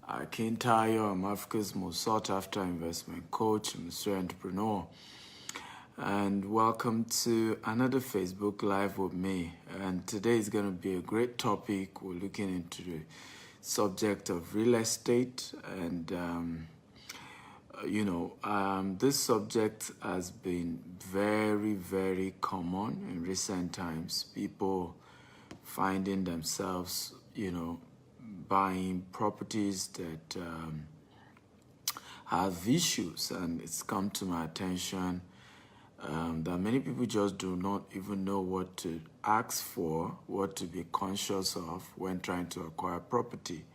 Kintayo, I'm Africa's most sought after investment coach, I'm a serial entrepreneur. And welcome to another Facebook Live with me. And today is going to be a great topic. We're looking into the subject of real estate. And, this subject has been very, very common in recent times. People finding themselves, buying properties that have issues, and it's come to my attention that many people just do not even know what to ask for, what to be conscious of when trying to acquire property.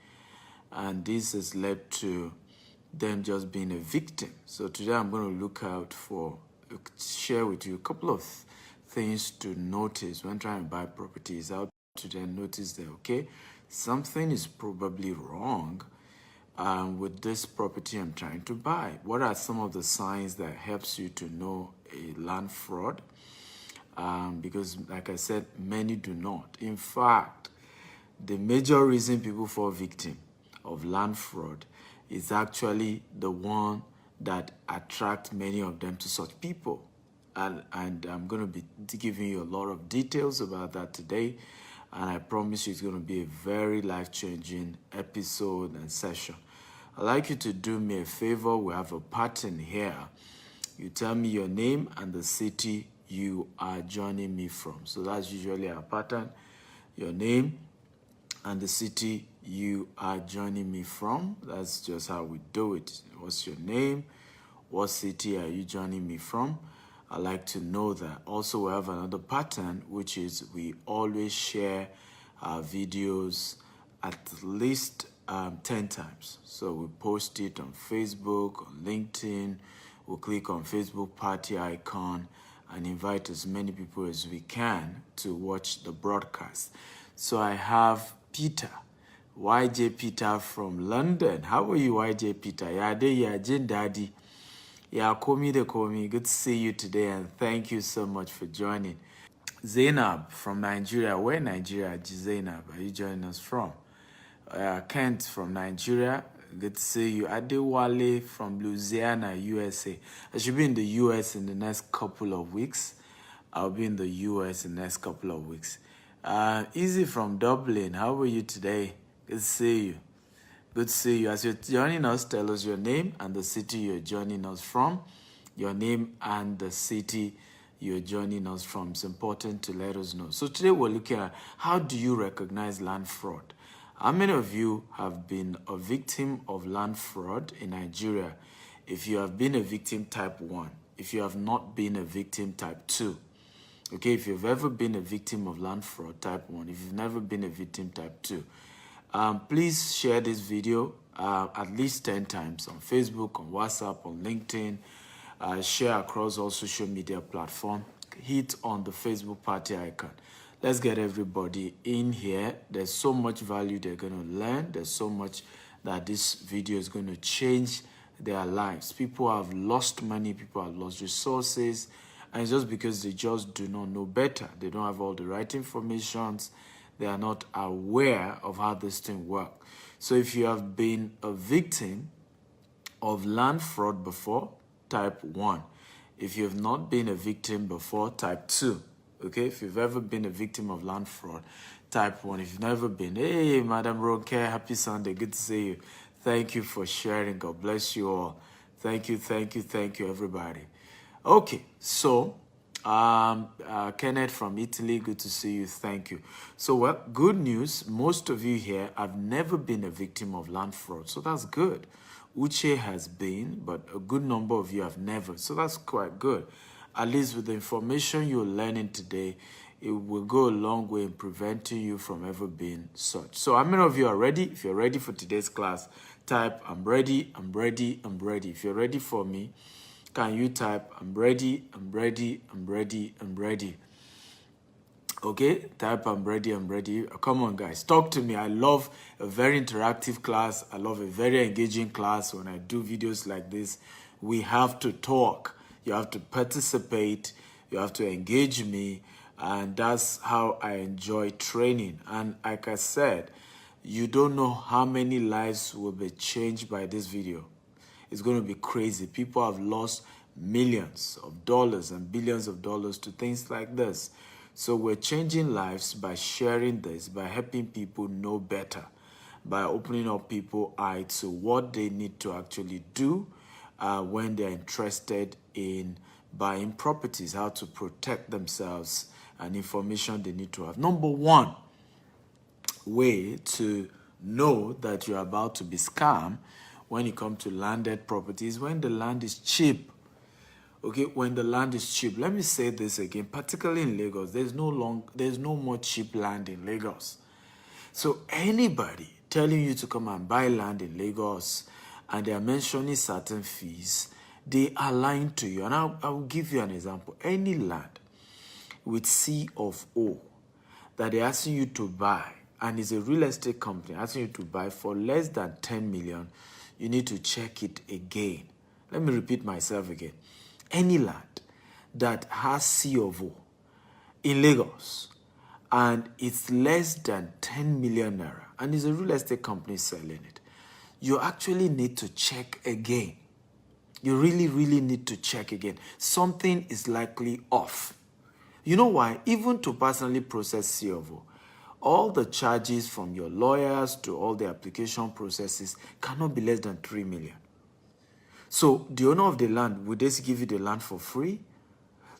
And this has led to them just being a victim. So today I'm going to share with you a couple of things to notice when trying to buy properties, how to then notice that, okay, something is probably wrong with this property I'm trying to buy. What are some of the signs that helps you to know a land fraud? Because like I said, many do not. In fact, the major reason people fall victim of land fraud is actually the one that attracts many of them to such people. And I'm going to be giving you a lot of details about that today. And I promise you it's going to be a very life-changing episode and session. I'd like you to do me a favor. We have a pattern here. You tell me your name and the city you are joining me from. So that's usually our pattern. Your name and the city you are joining me from. That's just how we do it. What's your name? What city are you joining me from? I like to know that. Also, we have another pattern, which is we always share our videos at least 10 times. So we post it on Facebook, on LinkedIn. We'll click on Facebook party icon and invite as many people as we can to watch the broadcast. So I have Peter, YJ Peter from London. How are you, YJ Peter? Yade Yajin Daddy. Yeah, call me. Good to see you today, and thank you so much for joining. Zainab from Nigeria. Where Nigeria, Zainab, are you joining us from? Kent from Nigeria. Good to see you. Adewale from Louisiana, USA. I should be in the US in the next couple of weeks. I'll be in the US in the next couple of weeks. Easy from Dublin. How are you today? Good to see you. Good to see you. As you're joining us, tell us your name and the city you're joining us from. Your name and the city you're joining us from. It's important to let us know. So today we're looking at how do you recognize land fraud? How many of you have been a victim of land fraud in Nigeria? If you have been a victim, type 1. If you have not been a victim, type 2. Okay, if you've ever been a victim of land fraud, type 1. If you've never been a victim, type 2. Please share this video at least 10 times on Facebook, on WhatsApp, on LinkedIn. Share across all social media platforms. Hit on the Facebook party icon. Let's get everybody in here. There's so much value they're going to learn. There's so much that this video is going to change their lives. People have lost money. People have lost resources. And it's just because they just do not know better. They don't have all the right information. They are not aware of how this thing works. So if you have been a victim of land fraud before, type 1. If you have not been a victim before, type 2. Okay, if you've ever been a victim of land fraud, type 1. If you've never been, hey, Madam Ronke, happy Sunday, good to see you. Thank you for sharing. God bless you all. Thank you, everybody. Okay, so Kenneth from Italy, good to see you. Thank you. So, well, good news. Most of you here have never been a victim of land fraud, so that's good. Uche has been, but a good number of you have never, so that's quite good. At least with the information you're learning today, it will go a long way in preventing you from ever being such. So how many of you are ready? If you're ready for today's class, type, I'm ready, I'm ready, I'm ready. If you're ready for me, can you type, I'm ready, I'm ready, I'm ready, I'm ready. Okay, type, I'm ready, I'm ready. Come on, guys, talk to me. I love a very interactive class. I love a very engaging class. When I do videos like this, we have to talk. You have to participate. You have to engage me. And that's how I enjoy training. And like I said, You don't know how many lives will be changed by this video. It's going to be crazy. People have lost millions of dollars and billions of dollars to things like this. So we're changing lives by sharing this, by helping people know better, by opening up people's eyes to what they need to actually do when they're interested in buying properties, how to protect themselves, and information they need to have. Number one way to know that you're about to be scammed when it comes to landed properties, when the land is cheap. Okay, when the land is cheap. Let me say this again, particularly in Lagos, there's no more cheap land in Lagos. So anybody telling you to come and buy land in Lagos and they are mentioning certain fees, they are lying to you. And I'll give you an example. Any land with C of O that they're asking you to buy, and it's a real estate company asking you to buy for less than 10 million, you need to check it again. Let me repeat myself again. Any land that has C of O in Lagos and it's less than 10 million naira and is a real estate company selling it, you actually need to check again. You really, really need to check again. Something is likely off. You know why? Even to personally process C of O, all the charges from your lawyers to all the application processes cannot be less than 3 million. So the owner of the land, will they give you the land for free?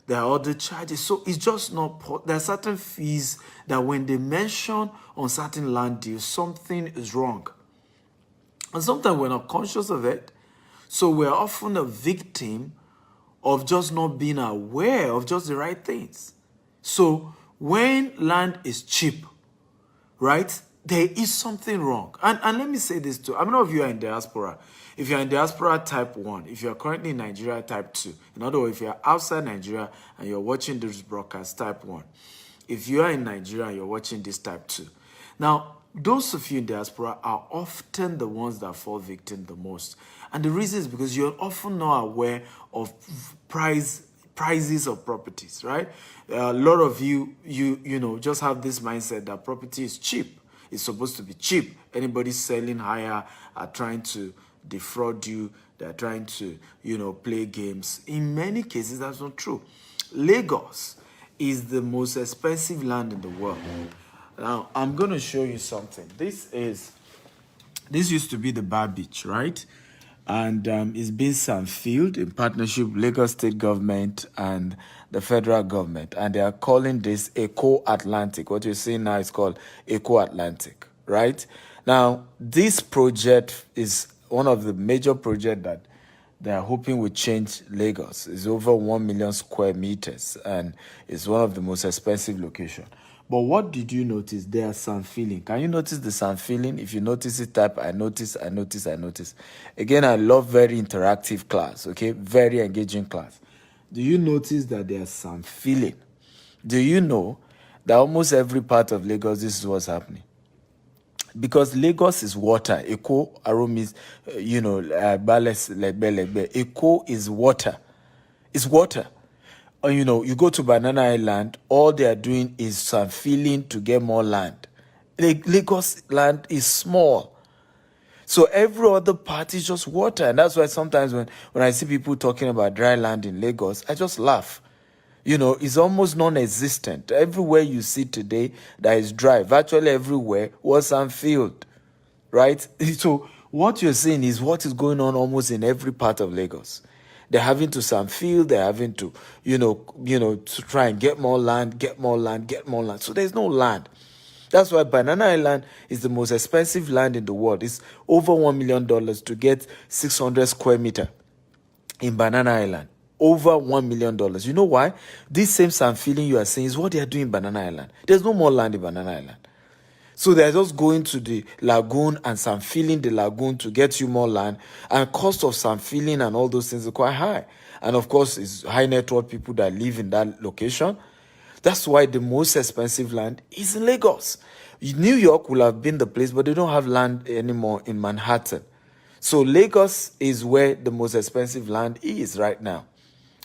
There are other charges. So it's just not, there are certain fees that when they mention on certain land deals, something is wrong. And sometimes we're not conscious of it. So we're often a victim of just not being aware of just the right things. So when land is cheap, right, there is something wrong. And let me say this too. How many of you are in diaspora? If you're in diaspora type 1, if you're currently in Nigeria type 2, in other words, if you're outside Nigeria and you're watching this broadcast type 1, if you are in Nigeria and you're watching this type 2. Now, those of you in diaspora are often the ones that fall victim the most. And the reason is because you're often not aware of prices of properties, right? A lot of you know, just have this mindset that property is cheap. It's supposed to be cheap. Anybody selling higher are trying to defraud you. They're trying to, play games. In many cases, that's not true. Lagos is the most expensive land in the world. Now, I'm going to show you something. This used to be the Bar Beach, right? And it's been Sandfield in partnership with Lagos State government and the federal government. And they are calling this Eco Atlantic. What you're seeing now is called Eco Atlantic, right? Now, this project is one of the major projects that they are hoping will change Lagos. It's over 1 million square meters and it's one of the most expensive locations. But what did you notice? There's some feeling. Can you notice the sound feeling? If you notice it, type I notice. Again, I love very interactive class, okay? Very engaging class. Do you notice that there's some feeling? Do you know that almost every part of Lagos, this is what's happening? Because Lagos is water. Eko aromis, Eko is water. It's water. You go to Banana Island, all they are doing is some filling to get more land. Lagos land is small. So every other part is just water. And that's why sometimes when I see people talking about dry land in Lagos, I just laugh. It's almost non-existent. Everywhere you see today that is dry, virtually everywhere was some field, right? So what you're seeing is what is going on almost in every part of Lagos. They're having to some field, they're having to, to try and get more land. So there's no land. That's why Banana Island is the most expensive land in the world. It's over $1 million to get 600 square meter in Banana Island. Over $1 million. You know why? This same sand feeling you are saying is what they are doing in Banana Island. There's no more land in Banana Island. So they're just going to the lagoon and some filling the lagoon to get you more land. And cost of some filling and all those things are quite high. And of course, it's high net worth people that live in that location. That's why the most expensive land is in Lagos. New York will have been the place, but they don't have land anymore in Manhattan. So Lagos is where the most expensive land is right now.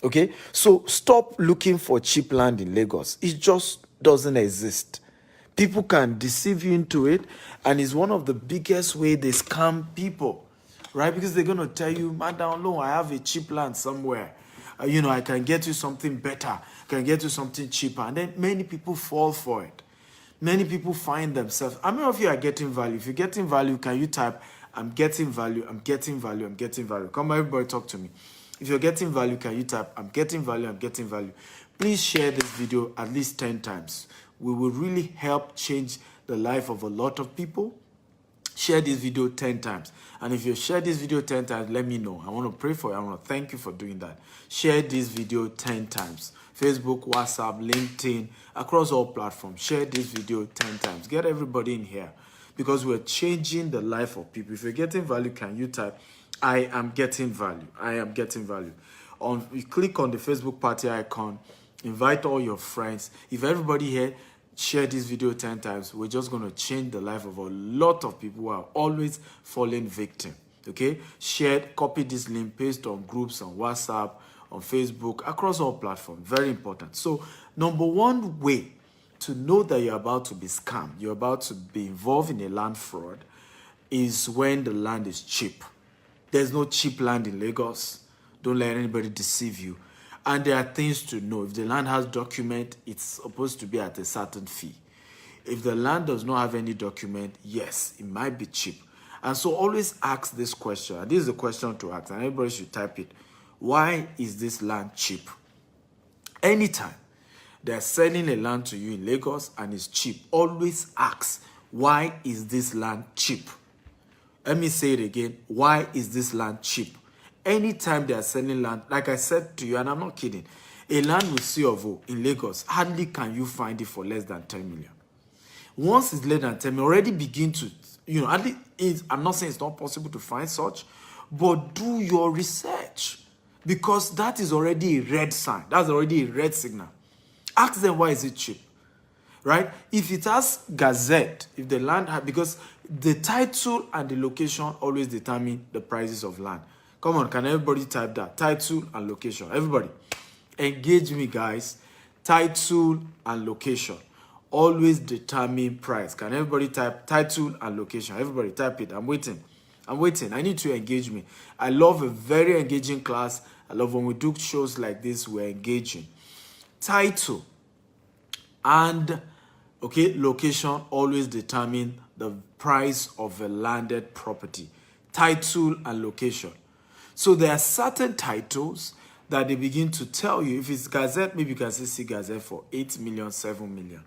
Okay? So stop looking for cheap land in Lagos. It just doesn't exist. People can deceive you into it, and it's one of the biggest way they scam people, right? Because they're going to tell you, man, down low, I have a cheap land somewhere. I can get you something better. I can get you something cheaper. And then many people fall for it. Many people find themselves. How many of you are getting value? If you're getting value, can you type, I'm getting value, I'm getting value, I'm getting value. Come on, everybody, talk to me. If you're getting value, can you type, I'm getting value, I'm getting value. Please share this video at least 10 times. We will really help change the life of a lot of people. Share this video 10 times. And if you share this video 10 times, let me know. I want to pray for you. I want to thank you for doing that. Share this video 10 times. Facebook, WhatsApp, LinkedIn, across all platforms. Share this video 10 times. Get everybody in here because we're changing the life of people. If you're getting value, can you type, I am getting value. I am getting value. You click on the Facebook party icon. Invite all your friends. If everybody here share this video 10 times, we're just going to change the life of a lot of people who are always falling victim. Okay? Share, copy this link, paste on groups, on WhatsApp, on Facebook, across all platforms. Very important. So, number one way to know that you're about to be scammed, you're about to be involved in a land fraud, is when the land is cheap. There's no cheap land in Lagos. Don't let anybody deceive you. And there are things to know. If the land has document, it's supposed to be at a certain fee. If the land does not have any document, yes, it might be cheap. And so always ask this question. And this is the question to ask, and everybody should type it. Why is this land cheap? Anytime they're selling a land to you in Lagos and it's cheap, always ask, why is this land cheap? Let me say it again. Why is this land cheap? Anytime they are selling land, like I said to you, and I'm not kidding, a land with C of O in Lagos, hardly can you find it for less than 10 million. Once it's less than 10 million, already begin to, at least I'm not saying it's not possible to find such, but do your research because that is already a red sign. That's already a red signal. Ask them, why is it cheap? Right? If it has gazette, if the land because the title and the location always determine the prices of land. Come on, can everybody type that? Title and location. Everybody, engage me, guys. Title and location always determine price. Can everybody type title and location? Everybody type it. I'm waiting. I'm waiting. I need to engage me. I love a very engaging class. I love when we do shows like this, we're engaging. Title and location always determine the price of a landed property. Title and location. So there are certain titles that they begin to tell you. If it's Gazette, maybe you can see Gazette for 8 million, 7 million.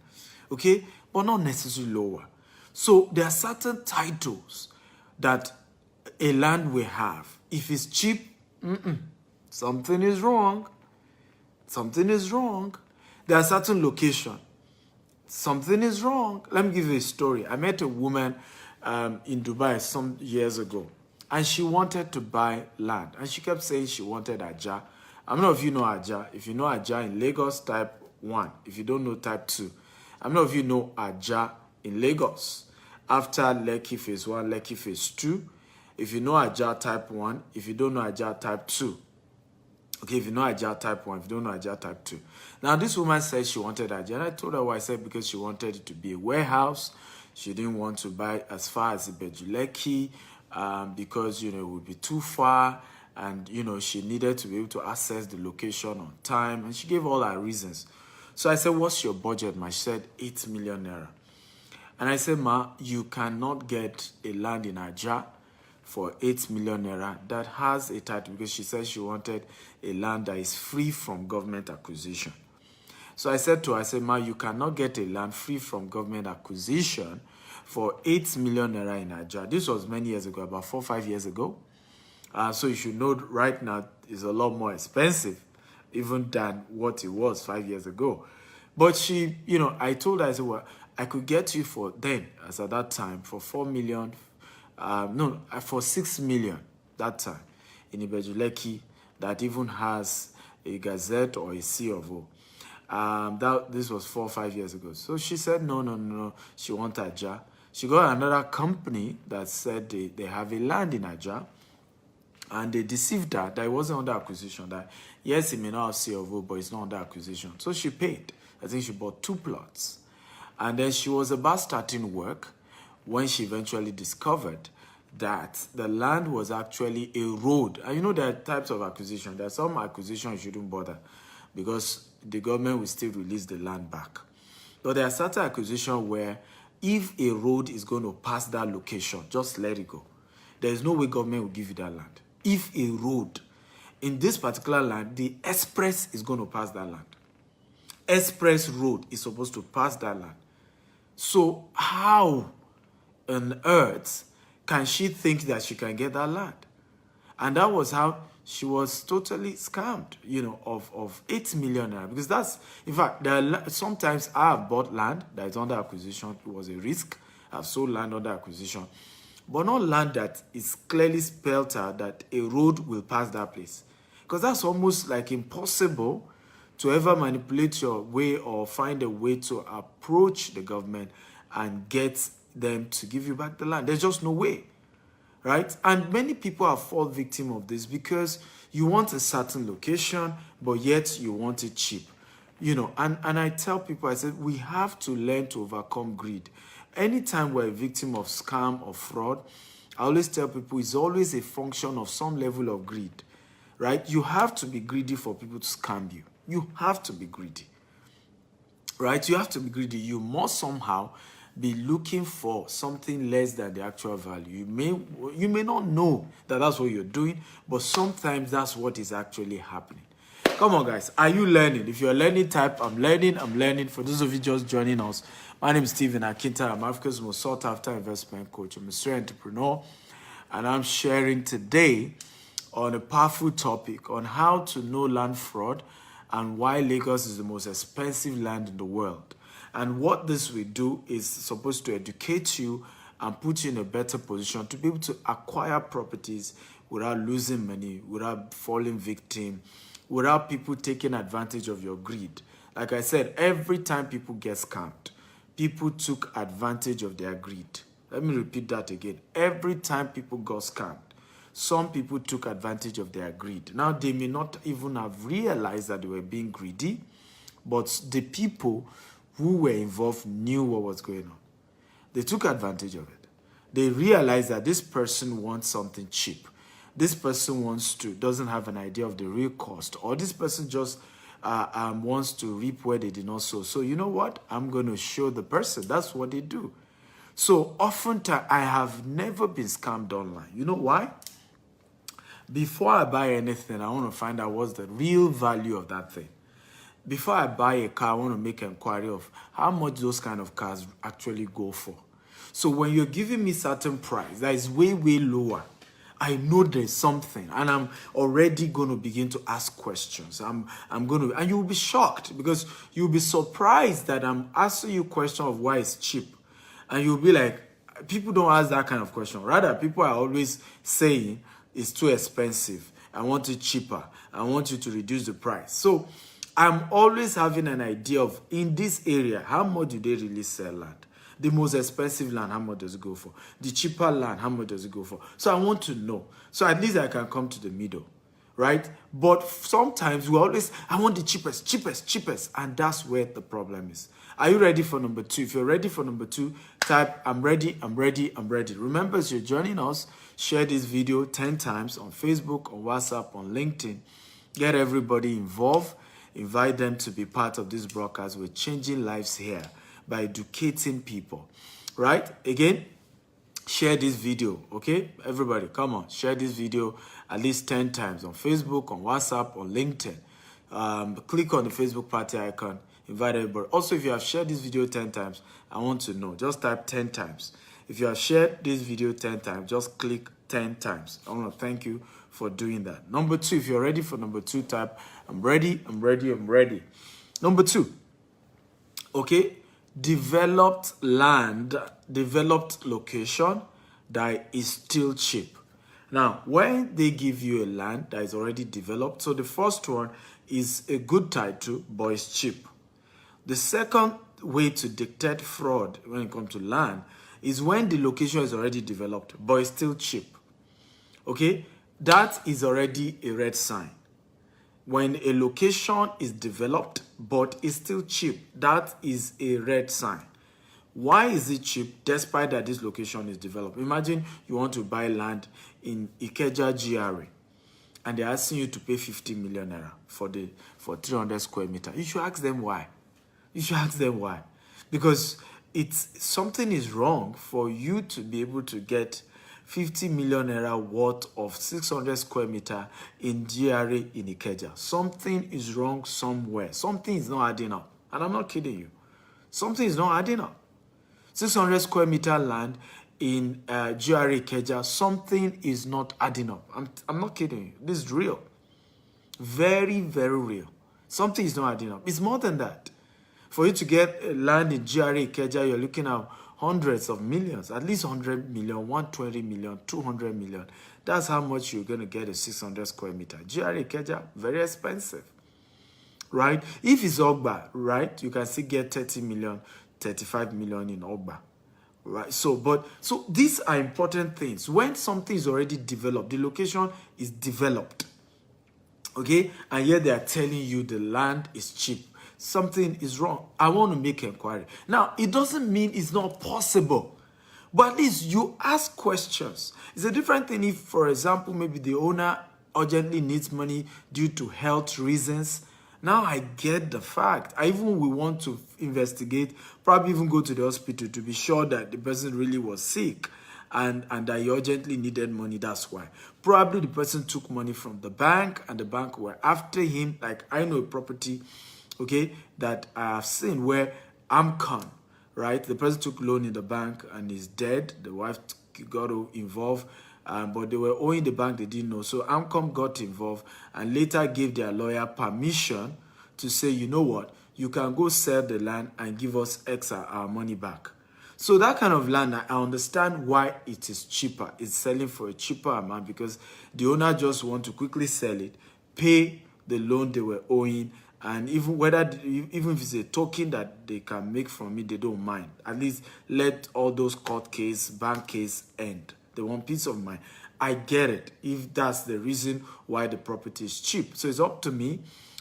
Okay? But not necessarily lower. So there are certain titles that a land will have. If it's cheap, something is wrong. Something is wrong. There are certain locations. Something is wrong. Let me give you a story. I met a woman in Dubai some years ago. And she wanted to buy land. And she kept saying she wanted Aja. I don't know if you know Aja. If you know Aja in Lagos, type 1. If you don't know, type 2. I don't know if you know Aja in Lagos. After Lekki phase 1, Lekki phase 2. If you know Aja, type 1. If you don't know Aja, type 2. Okay, if you know Aja, type 1. If you don't know Aja, type 2. Now, this woman said she wanted Aja. And I told her why. I said because she wanted it to be a warehouse. She didn't want to buy as far as Ibeju-Lekki. Because, it would be too far and, she needed to be able to access the location on time. And she gave all her reasons. So I said, what's your budget, ma? She said, 8 million naira. And I said, ma, you cannot get a land in Aja for 8 million naira that has a title because she said she wanted a land that is free from government acquisition. So I said to her, ma, you cannot get a land free from government acquisition for 8 million naira in Aja. This was many years ago, about 4 or 5 years ago. So you should know right now it's a lot more expensive even than what it was 5 years ago. But she, I told her, I said, well, I could get you for then, as at that time, for 4 million, for 6 million that time in Ibeju-Lekki that even has a Gazette or a C of O. This was 4 or 5 years ago. So she said, no. She wanted Aja. She got another company that said they have a land in Aja, and they deceived her that it wasn't under acquisition. That yes, it may not have C of O, but it's not under acquisition. So she paid. I think she bought 2 plots. And then she was about starting work when she eventually discovered that the land was actually a road. And you know, there are types of acquisition. There are some acquisition you shouldn't bother because the government will still release the land back. But there are certain acquisition where if a road is going to pass that location, just let it go. There is no way government will give you that land. If a road in this particular land, the express is going to pass that land. Express road is supposed to pass that land. So how on earth can she think that she can get that land? And that was how she was totally scammed, you know, of 8 million naira. Because that's, in fact, sometimes I have bought land that is under acquisition. It was a risk. I've sold land under acquisition. But not land that is clearly spelled out that a road will pass that place. Because that's almost like impossible to ever manipulate your way or find a way to approach the government and get them to give you back the land. There's just no way, right? And many people are fall victim of this because you want a certain location, but yet you want it cheap. You know, and I tell people, I said, we have to learn to overcome greed. Anytime we're a victim of scam or fraud, I always tell people it's always a function of some level of greed, right? You have to be greedy for people to scam you. You have to be greedy, right? You have to be greedy. You must somehow be looking for something less than the actual value. You may not know that that's what you're doing, but sometimes that's what is actually happening. Come on, guys. Are you learning? If you're learning, type, I'm learning. For those of you just joining us, my name is Stephen Akinta. I'm Africa's most sought-after investment coach. I'm a serial entrepreneur, and I'm sharing today on a powerful topic on how to know land fraud and why Lagos is the most expensive land in the world. And what this will do is supposed to educate you and put you in a better position to be able to acquire properties without losing money, without falling victim, without people taking advantage of your greed. Like I said, every time people get scammed, people took advantage of their greed. Let me repeat that again. Every time people got scammed, some people took advantage of their greed. Now, they may not even have realized that they were being greedy, but the people who were involved knew what was going on. They took advantage of it. They realized that this person wants something cheap. This person doesn't have an idea of the real cost, or this person just wants to reap where they did not sow. So you know what? I'm going to show the person. That's what they do. So oftentimes, I have never been scammed online. You know why? Before I buy anything, I want to find out what's the real value of that thing. Before I buy a car, I want to make an inquiry of how much those kind of cars actually go for. So when you're giving me certain price that is way, way lower, I know there's something, and I'm already going to begin to ask questions. I'm going to, and you'll be shocked because you'll be surprised that I'm asking you a question of why it's cheap. And you'll be like, people don't ask that kind of question. Rather, people are always saying it's too expensive. I want it cheaper. I want you to reduce the price. So I'm always having an idea of, in this area, how much do they really sell land? The most expensive land, how much does it go for? The cheaper land, how much does it go for? So I want to know. So at least I can come to the middle, right? But sometimes we always, I want the cheapest. And that's where the problem is. Are you ready for number 2? If you're ready for number 2, type, I'm ready. Remember, as you're joining us, share this video 10 times on Facebook, on WhatsApp, on LinkedIn. Get everybody involved. Invite them to be part of this broadcast. We're changing lives here by educating people, right? Again, share this video, okay? Everybody, come on, share this video at least 10 times on Facebook, on WhatsApp, on LinkedIn. Click on the Facebook party icon, invite everybody. Also, if you have shared this video 10 times, I want to know. Just type 10 times. If you have shared this video 10 times, just click 10 times. I want to thank you for doing that. Number 2, if you're ready for number 2, type, I'm ready. Number 2, okay? Developed land, developed location that is still cheap. Now, when they give you a land that is already developed, so the first one is a good title, but it's cheap. The second way to detect fraud when it comes to land is when the location is already developed, but it's still cheap. Okay? That is already a red sign. When a location is developed, but is still cheap, that is a red sign. Why is it cheap despite that this location is developed? Imagine you want to buy land in Ikeja GRA and they're asking you to pay 50 million naira for 300 square meter. You should ask them why. You should ask them why. Because something is wrong for you to be able to get 50 million naira worth of 600 square meter in GRA in Ikeja. Something is wrong somewhere. Something is not adding up. And I'm not kidding you. Something is not adding up. 600 square meter land in GRA Ikeja, something is not adding up. I'm not kidding you. This is real. Very, very real. Something is not adding up. It's more than that. For you to get land in GRA Ikeja, you're looking at hundreds of millions, at least 100 million, 120 million, 200 million. That's how much you're going to get a 600 square meter. GRA Ikeja, very expensive, right? If it's Ogba, right, you can still get 30 million, 35 million in Ogba, right? So these are important things. When something is already developed, the location is developed, okay, and yet they are telling you the land is cheap, something is wrong. I want to make inquiry. Now, it doesn't mean it's not possible, but at least you ask questions. It's a different thing if, for example, maybe the owner urgently needs money due to health reasons. Now I get the fact. I even will want to investigate, probably even go to the hospital to be sure that the person really was sick and that he urgently needed money. That's why. Probably the person took money from the bank and the bank were after him. Like I know a property, okay, that I have seen where Amcon, right? The person took loan in the bank and is dead. The wife got involved. But they were owing the bank, they didn't know. So Amcom got involved and later gave their lawyer permission to say, you know what, you can go sell the land and give us our money back. So that kind of land, I understand why it is cheaper. It's selling for a cheaper amount because the owner just want to quickly sell it, pay the loan they were owing, and even if it's a token that they can make from it, they don't mind. At least let all those court case, bank case end. They want peace of mind. I get it if that's the reason why the property is cheap. So it's up to me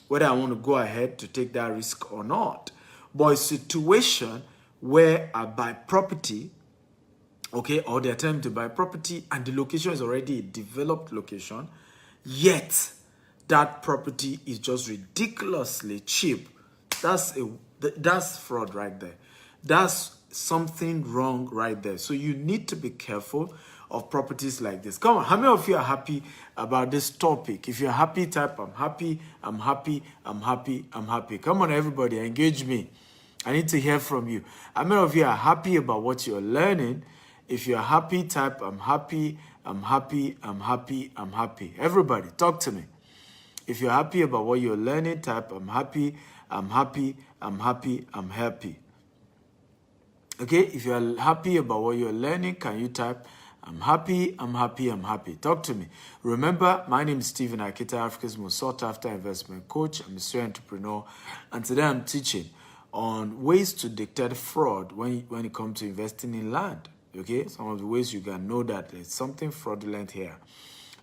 whether I want to go ahead to take that risk or not. But a situation where I buy property, okay, or they attempt to buy property and the location is already a developed location, yet that property is just ridiculously cheap. That's fraud right there. That's something wrong right there. So you need to be careful of properties like this. Come on, how many of you are happy about this topic? If you're happy, type I'm happy, I'm happy, I'm happy, I'm happy. Come on, everybody, engage me. I need to hear from you. How many of you are happy about what you're learning? If you're happy, type I'm happy, I'm happy, I'm happy, I'm happy. Everybody, talk to me. If you're happy about what you're learning, type I'm happy, I'm happy, I'm happy, I'm happy. Okay, if you're happy about what you're learning, can you type I'm happy, I'm happy, I'm happy. Talk to me. Remember, my name is Stephen Akita, Africa's most sought after investment coach. I'm a serial entrepreneur. And today I'm teaching on ways to detect fraud when it comes to investing in land. Okay, some of the ways you can know that there's something fraudulent here.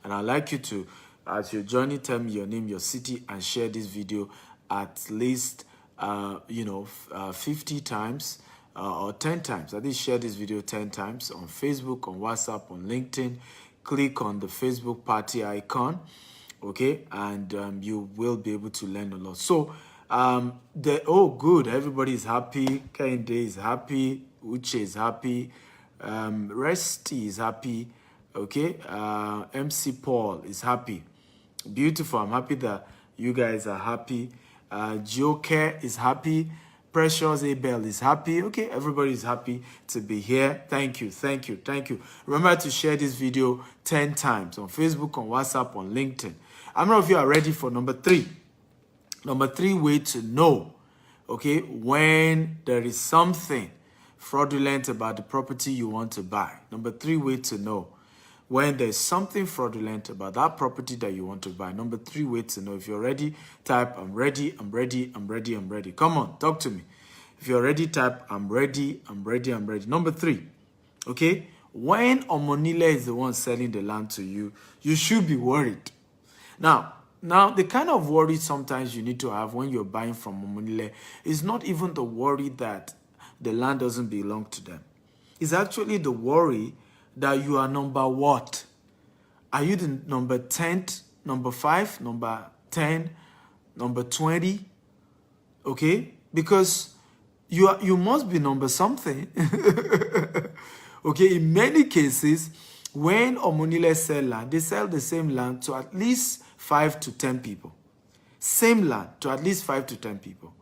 And I'd like you to, as your journey, tell me your name, your city, and share this video at least, 50 times. Or 10 times. At least share this video 10 times on Facebook, on WhatsApp, on LinkedIn. Click on the Facebook party icon, okay? And you will be able to learn a lot. So, good, everybody is happy. Kende is happy. Uche is happy. Resty is happy, okay? MC Paul is happy. Beautiful, I'm happy that you guys are happy. Joker is happy. Precious Abel is happy. Okay, everybody is happy to be here. Thank you, thank you, thank you. Remember to share this video 10 times on Facebook, on WhatsApp, on LinkedIn. How many of you are ready for number 3? Number 3 way to know, okay, when there is something fraudulent about the property you want to buy. Number 3 way to know when there's something fraudulent about that property that you want to buy. Number 3 way to know. If you're ready, type I'm ready, I'm ready, I'm ready, I'm ready. Come on, talk to me. If you're ready, type I'm ready, I'm ready, I'm ready. Number 3, okay? When Omonile is the one selling the land to you, you should be worried. Now, the kind of worry sometimes you need to have when you're buying from Omonile is not even the worry that the land doesn't belong to them. It's actually the worry that you are number what? Are you the number 10, number 5, number 10, number 20? Okay? Because you must be number something. Okay, in many cases, when Omonile sell land, they sell the same land to at least 5 to 10 people. Same land to at least 5 to 10 people.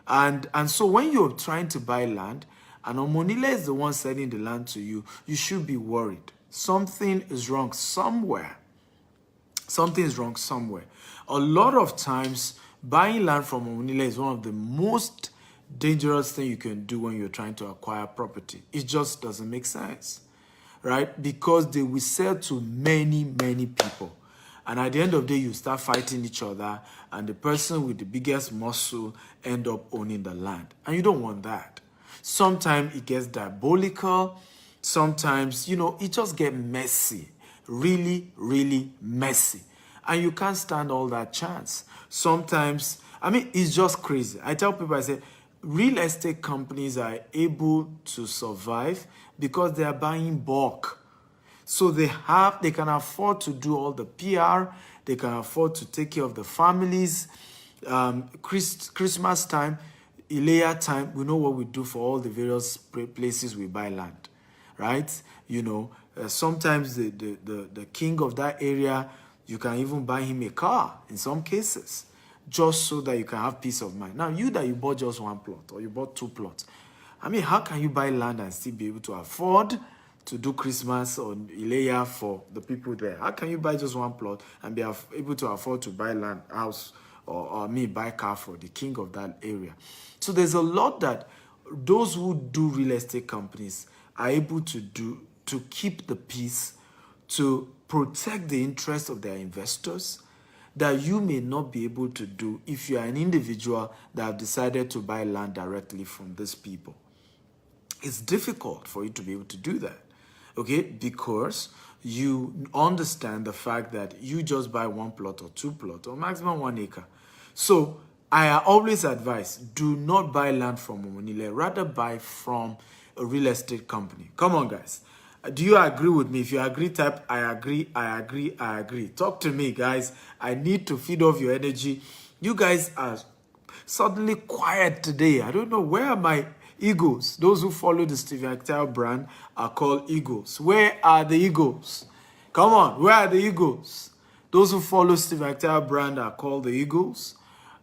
And so when you're trying to buy land, and Omonile is the one selling the land to you, you should be worried. Something is wrong somewhere. Something is wrong somewhere. A lot of times, buying land from Omonile is one of the most dangerous things you can do when you're trying to acquire property. It just doesn't make sense, right? Because they will sell to many, many people. And at the end of the day, you start fighting each other, and the person with the biggest muscle end up owning the land. And you don't want that. Sometimes it gets diabolical. Sometimes, it just gets messy. Really, really messy. And you can't stand all that chance. Sometimes, it's just crazy. I tell people, I say, real estate companies are able to survive because they are buying bulk. So they can afford to do all the PR. They can afford to take care of the families. Christmas time, Ilea time, we know what we do for all the various places we buy land, right? Sometimes the king of that area, you can even buy him a car in some cases, just so that you can have peace of mind. Now, you bought just one plot or you bought 2 plots. How can you buy land and still be able to afford to do Christmas or Ilea for the people there? How can you buy just one plot and be able to afford to buy land, house, or buy car for the king of that area? So there's a lot that those who do real estate companies are able to do to keep the peace, to protect the interests of their investors, that you may not be able to do if you are an individual that have decided to buy land directly from these people. It's difficult for you to be able to do that, okay? Because you understand the fact that you just buy 1 plot or 2 plots or maximum 1 acre. So I always advise, do not buy land from Omonile, rather buy from a real estate company. Come on, guys. Do you agree with me? If you agree, type I agree, I agree, I agree. Talk to me, guys. I need to feed off your energy. You guys are suddenly quiet today. I don't know, where are my eagles? Those who follow the Steven Actel brand are called eagles. Where are the eagles? Come on, where are the eagles? Those who follow Steven Actel brand are called the eagles.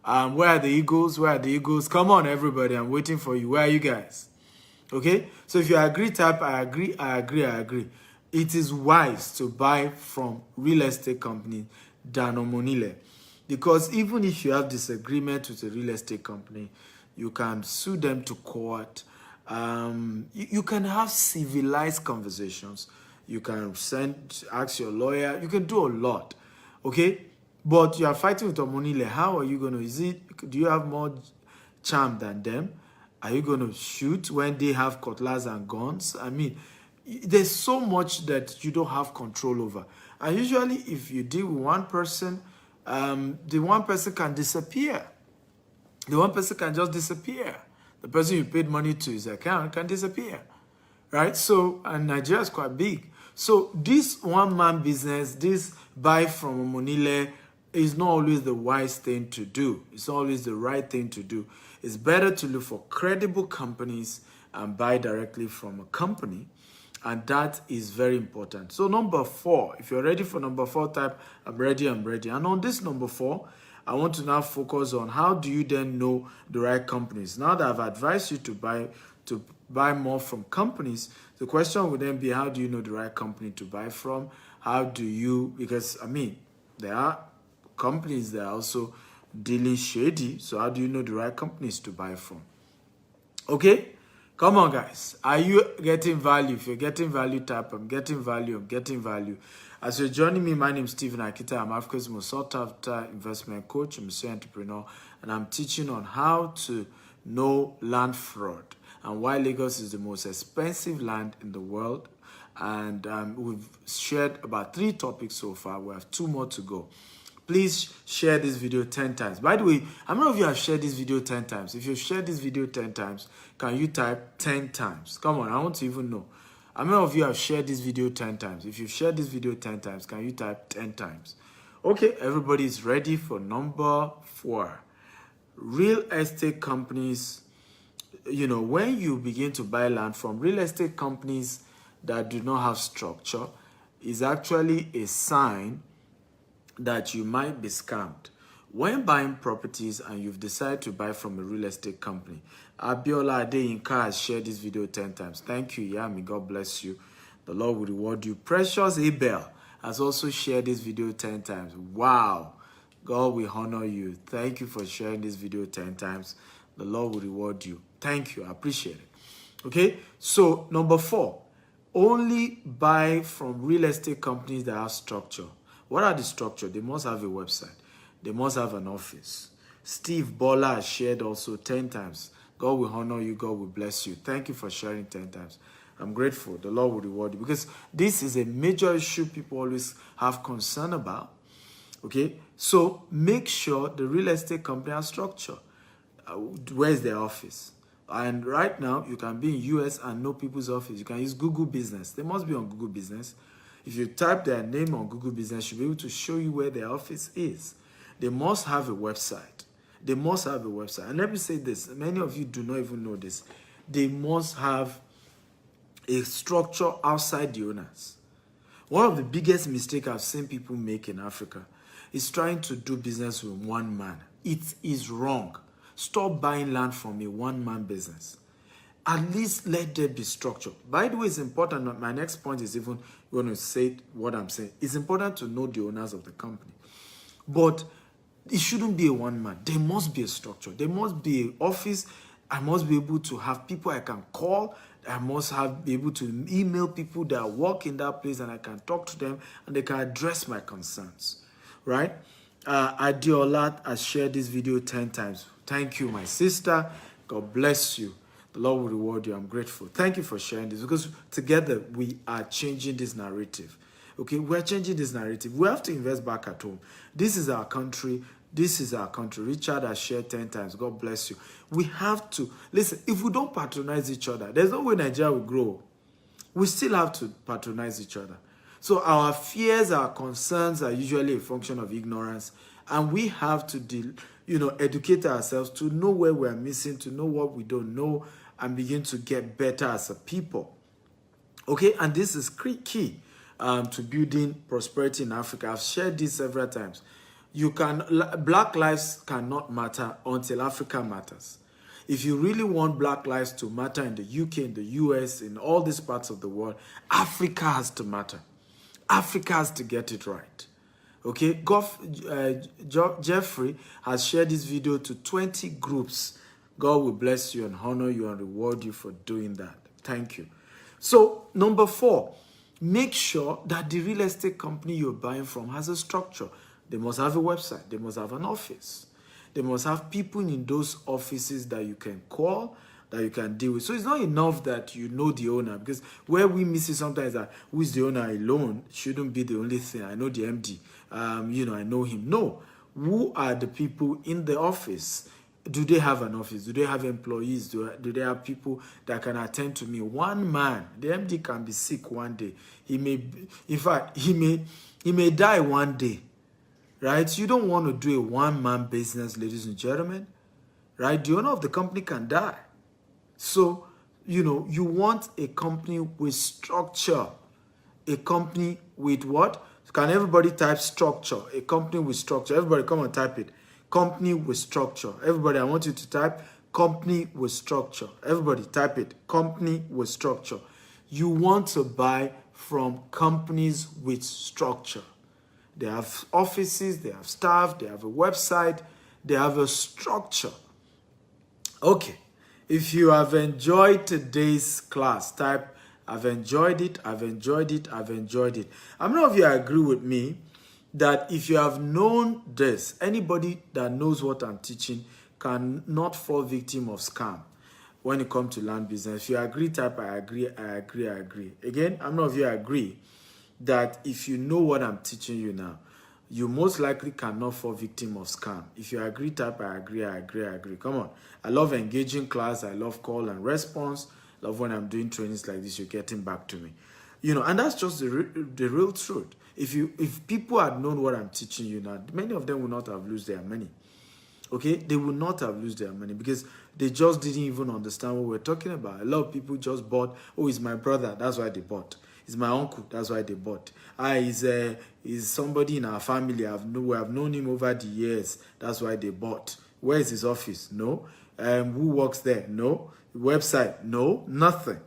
Where are the eagles? Where are the eagles? Come on, everybody. I'm waiting for you. Where are you guys? Okay, so if you agree, type I agree, I agree, I agree. It is wise to buy from real estate company than Omonile, because even if you have disagreement with a real estate company, you can sue them to court. You can have civilized conversations. You can ask your lawyer. You can do a lot, okay? But you are fighting with Omonile. How are you going to? Do you have more charm than them? Are you going to shoot when they have cutlass and guns? There's so much that you don't have control over. And usually, if you deal with one person, the one person can disappear. The one person can just disappear. The person you paid money to his account can disappear, right? So, and Nigeria is quite big. So this one-man business, this buy from Omonile, is not always the wise thing to do. It's not always the right thing to do. It's better to look for credible companies and buy directly from a company. And that is very important. So number 4, if you're ready for number 4, type I'm ready, I'm ready. And on this number 4, I want to now focus on how do you then know the right companies. Now that I've advised you to buy more from companies, the question would then be, how do you know the right company to buy from? How do you, because there are companies that are also dealing shady. So how do you know the right companies to buy from? Okay, come on, guys. Are you getting value? If you're getting value, type I'm getting value, I'm getting value. As you're joining me, my name is Steven Akita. I'm Africa's most sought after investment coach. I'm a serial entrepreneur, and I'm teaching on how to know land fraud and why Lagos is the most expensive land in the world. And we've shared about 3 topics so far. We have 2 more to go. Please share this video 10 times. By the way, how many of you have shared this video 10 times? If you've shared this video 10 times, can you type 10 times? Come on, I want to even know. How many of you have shared this video 10 times? If you've shared this video 10 times, can you type 10 times? Okay, everybody is ready for number 4. Real estate companies, you know, when you begin to buy land from real estate companies that do not have structure, is actually a sign that you might be scammed. When buying properties and you've decided to buy from a real estate company, Abiola Adeyinka has shared this video 10 times. Thank you, Yami. God bless you. The Lord will reward you. Precious Abel has also shared this video 10 times. Wow. God will honor you. Thank you for sharing this video 10 times. The Lord will reward you. Thank you. I appreciate it. Okay. So number 4, only buy from real estate companies that have structure. What are the structure? They must have a website. They must have an office. Steve Bola has shared also 10 times. God will honor you. God will bless you. Thank you for sharing 10 times. I'm grateful. The Lord will reward you, because this is a major issue people always have concern about. Okay, so make sure the real estate company has structure. Where's their office? And right now, you can be in US and know people's office. You can use Google Business. They must be on Google Business. If you type their name on Google Business, you'll be able to show you where their office is. They must have a website. They must have a website. And let me say this. Many of you do not even know this. They must have a structure outside the owners. One of the biggest mistakes I've seen people make in Africa is trying to do business with one man. It is wrong. Stop buying land from a one-man business. At least let there be structure. By the way, it's important. My next point is even going to say what I'm saying. It's important to know the owners of the company. But it shouldn't be a one-man. There must be a structure. There must be an office. I must be able to have people I can call. I must be able to email people that work in that place, and I can talk to them and they can address my concerns. Right? Adiola has shared this video 10 times. Thank you, my sister. God bless you. The Lord will reward you. I'm grateful. Thank you for sharing this, because together we are changing this narrative. Okay, we're changing this narrative. We have to invest back at home. This is our country. This is our country. Richard has shared 10 times. God bless you. We have to, listen, if we don't patronize each other, there's no way Nigeria will grow. We still have to patronize each other. So our fears, our concerns are usually a function of ignorance. And we have to, educate ourselves to know where we're missing, to know what we don't know, and begin to get better as a people. Okay, and this is key to building prosperity in Africa. I've shared this several times. Black lives cannot matter until Africa matters. If you really want black lives to matter in the UK, in the US, in all these parts of the world, Africa has to matter. Africa has to get it right. Okay, Jeffrey has shared this video to 20 groups. God will bless you and honor you and reward you for doing that. Thank you. So, number 4, make sure that the real estate company you're buying from has a structure. They must have a website. They must have an office. They must have people in those offices that you can call, that you can deal with. So it's not enough that you know the owner, because where we miss it sometimes that who is the owner alone shouldn't be the only thing. I know the MD. I know him. No. Who are the people in the office? Do they have an office? Do they have employees? Do they have people that can attend to me? One man, the MD can be sick one day. He may die one day. Right? You don't want to do a one-man business, ladies and gentlemen. Right? The owner of the company can die. So, you want a company with structure. A company with what? Can everybody type structure? A company with structure. Everybody come and type it. Company with structure. Everybody, I want you to type company with structure. Everybody type it. Company with structure. You want to buy from companies with structure. They have offices, they have staff, they have a website, they have a structure. Okay. If you have enjoyed today's class, type I've enjoyed it, I've enjoyed it, I've enjoyed it. How many of you agree with me that if you have known this, anybody that knows what I'm teaching cannot fall victim of scam when it comes to land business? If you agree, type I agree, I agree, I agree. Again, how many of you agree that if you know what I'm teaching you now, you most likely cannot fall victim of scam. If you agree, type I agree, I agree, I agree. Come on. I love engaging class. I love call and response. Love when I'm doing trainings like this, you're getting back to me. And that's just the real truth. If people had known what I'm teaching you now, many of them would not have lost their money. Okay, they will not have lost their money because they just didn't even understand what we're talking about. A lot of people just bought, oh, it's my brother, that's why they bought. It's my uncle, that's why they bought. He's somebody in our family, we have known him over the years, that's why they bought. Where is his office? No. Who works there? No. Website? No, nothing.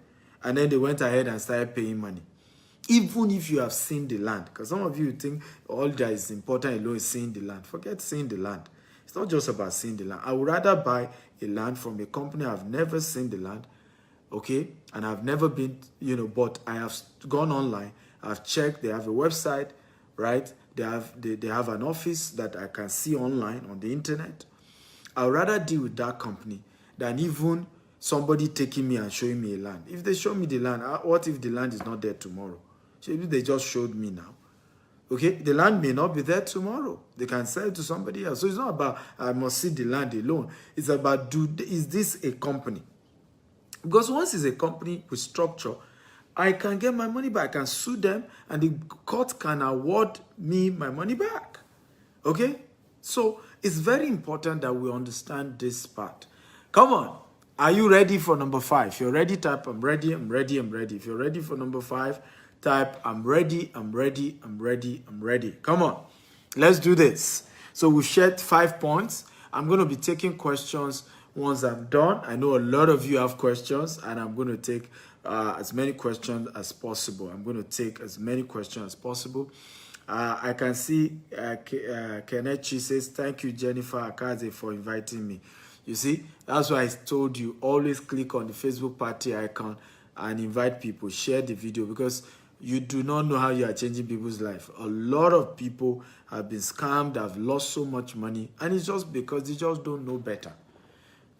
And then they went ahead and started paying money. Even if you have seen the land, because some of you think all that is important alone is seeing the land. Forget seeing the land. It's not just about seeing the land. I would rather buy a land from a company I've never seen the land, okay, and I've never been, but I have gone online, I've checked, they have a website, right? They have an office that I can see online on the internet. I would rather deal with that company than even somebody taking me and showing me a land. If they show me the land, what if the land is not there tomorrow? So if they just showed me now, okay, the land may not be there tomorrow. They can sell it to somebody else. So it's not about I must see the land alone. It's about is this a company? Because once it's a company with structure, I can get my money back. I can sue them and the court can award me my money back. Okay? So it's very important that we understand this part. Come on. Are you ready for number 5? If you're ready, type I'm ready, I'm ready, I'm ready. If you're ready for number 5, type I'm ready, I'm ready, I'm ready, I'm ready. Come on, let's do this. So we've shared 5 points. I'm going to be taking questions once I'm done. I know a lot of you have questions, and I'm going to take as many questions as possible. I'm going to take as many questions as possible. I can see Kenechi says, thank you, Jennifer Akaze, for inviting me. You see, that's why I told you, always click on the Facebook party icon and invite people, share the video, because you do not know how you are changing people's life. A lot of people have been scammed, have lost so much money, and it's just because they just don't know better.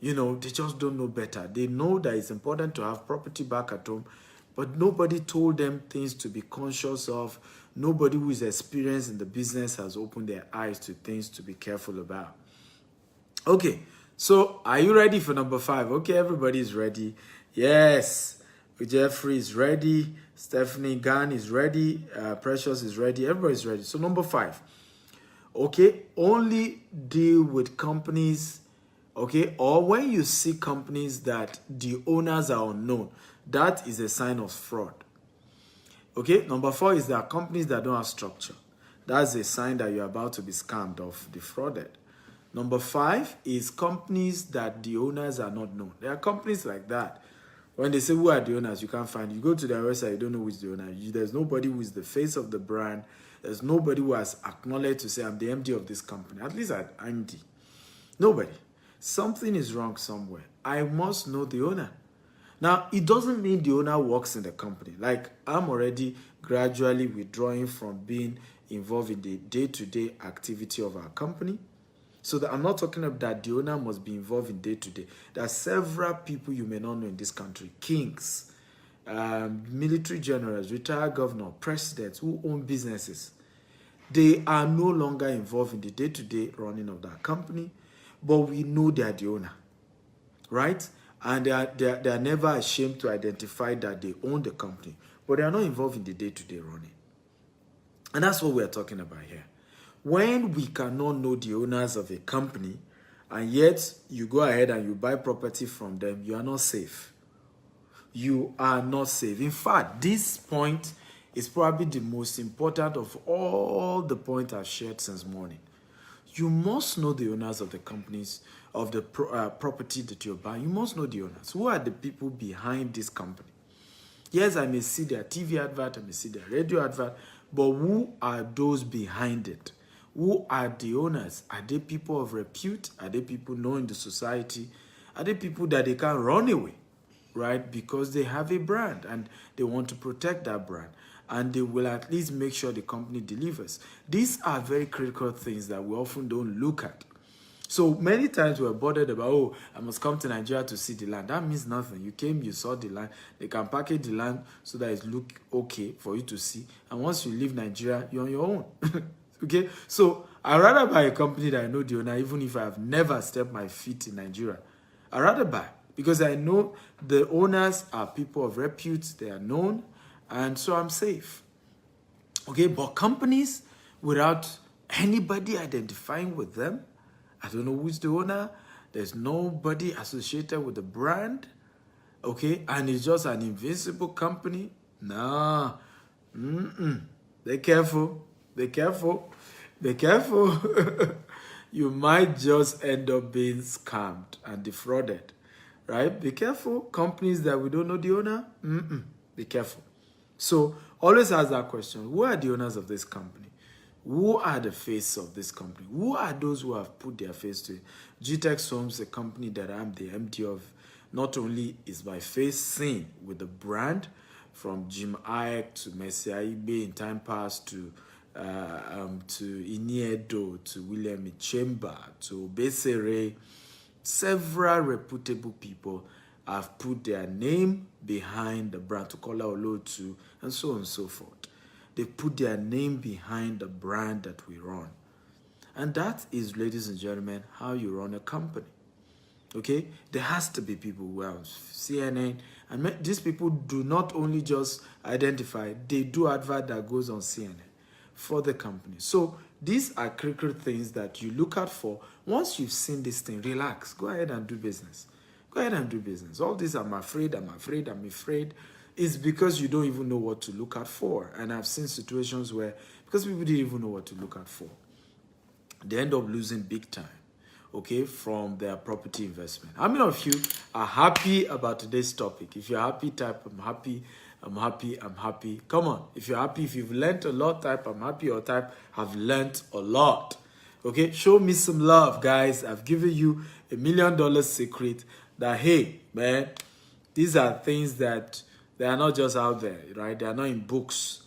They just don't know better. They know that it's important to have property back at home, but nobody told them things to be conscious of. Nobody who is experienced in the business has opened their eyes to things to be careful about. Okay, so are you ready for number 5? Okay, everybody is ready. Yes, Jeffrey is ready. Stephanie Gan is ready. Precious is ready. Everybody's ready. So number 5. Okay, only deal with companies, okay, or when you see companies that the owners are unknown, that is a sign of fraud. Okay, number 4 is that companies that don't have structure. That's a sign that you're about to be scammed or defrauded. Number 5 is companies that the owners are not known. There are companies like that. When they say, who are the owners, you can't find. You go to their website, you don't know who is the owner. There's nobody who is the face of the brand. There's nobody who has acknowledged to say, I'm the MD of this company. At least I'm MD. Nobody. Something is wrong somewhere. I must know the owner. Now, it doesn't mean the owner works in the company. Like, I'm already gradually withdrawing from being involved in the day-to-day activity of our company. So that I'm not talking about that the owner must be involved in day-to-day. There are several people you may not know in this country. Kings, military generals, retired governors, presidents who own businesses. They are no longer involved in the day-to-day running of that company, but we know they are the owner, right? And they are never ashamed to identify that they own the company, but they are not involved in the day-to-day running. And that's what we're talking about here. When we cannot know the owners of a company, and yet you go ahead and you buy property from them, you are not safe. You are not safe. In fact, this point is probably the most important of all the points I've shared since morning. You must know the owners of the companies, of the property that you're buying. You must know the owners. Who are the people behind this company? Yes, I may see their TV advert, I may see their radio advert, but who are those behind it? Who are the owners? Are they people of repute? Are they people known in the society? Are they people that they can't run away, right? Because they have a brand and they want to protect that brand. And they will at least make sure the company delivers. These are very critical things that we often don't look at. So many times we're bothered about, oh, I must come to Nigeria to see the land. That means nothing. You came, you saw the land. They can package the land so that it look okay for you to see. And once you leave Nigeria, you're on your own. Okay, so I'd rather buy a company that I know the owner, even if I have never stepped my feet in Nigeria. I'd rather buy because I know the owners are people of repute, they are known, and so I'm safe. Okay, but companies without anybody identifying with them, I don't know who's the owner, there's nobody associated with the brand, okay, and it's just an invisible company. Nah, be careful, be careful, be careful. You might just end up being scammed and defrauded, right? Be careful. Companies that we don't know the owner, be careful. So always ask that question. Who are the owners of this company? Who are the face of this company? Who are those who have put their face to it? GTEx Homes, a company that I'm the MD of, not only is my face seen with the brand, from Jim Iyke to Messi Aigbe in time past to Iniedo, to William Ichemba, to Obesere, several reputable people have put their name behind the brand, to Kola Olotu, and so on and so forth. They put their name behind the brand that we run. And that is, ladies and gentlemen, how you run a company. Okay? There has to be people who are on CNN, and these people do not only just identify, they do advert that goes on CNN for the company. So these are critical things that you look out for. Once you've seen this thing, relax. Go ahead and do business. Go ahead and do business. All this, I'm afraid, is because you don't even know what to look out for. And I've seen situations where, because people didn't even know what to look out for, they end up losing big time, okay, from their property investment. How many of you are happy about today's topic? If you're happy, type I'm happy, I'm happy, I'm happy. Come on. If you're happy, if you've learned a lot, type I'm happy, or type I've learned a lot. Okay, show me some love, guys. I've given you $1 million secret that, hey, man, these are things that they are not just out there, right? They are not in books,